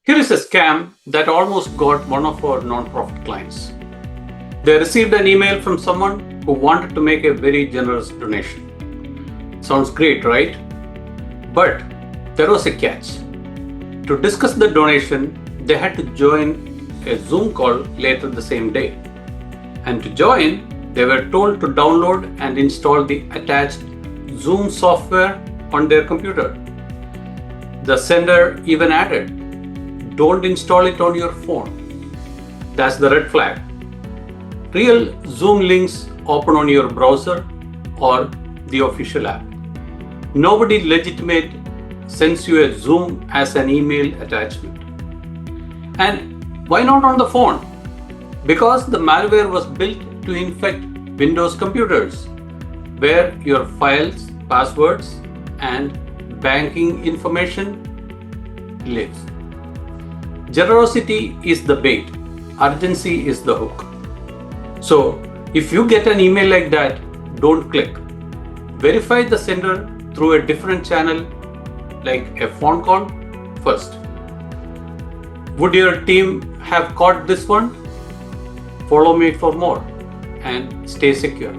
Here is a scam that almost got one of our non-profit clients. They received an email from someone who wanted to make a very generous donation. Sounds great, right? But there was a catch. To discuss the donation, they had to join a Zoom call later the same day. And to join, they were told to download and install the attached Zoom software on their computer. The sender even added, "Don't install it on your phone." That's the red flag. Real Zoom links open on your browser or the official app. Nobody legitimate sends you a Zoom as an email attachment. And why not on the phone? Because the malware was built to infect Windows computers, where your files, passwords, and banking information lives. Generosity is the bait, urgency is the hook. So, if you get an email like that, don't click. Verify the sender through a different channel, like a phone call, first. Would your team have caught this one? Follow me for more and stay secure.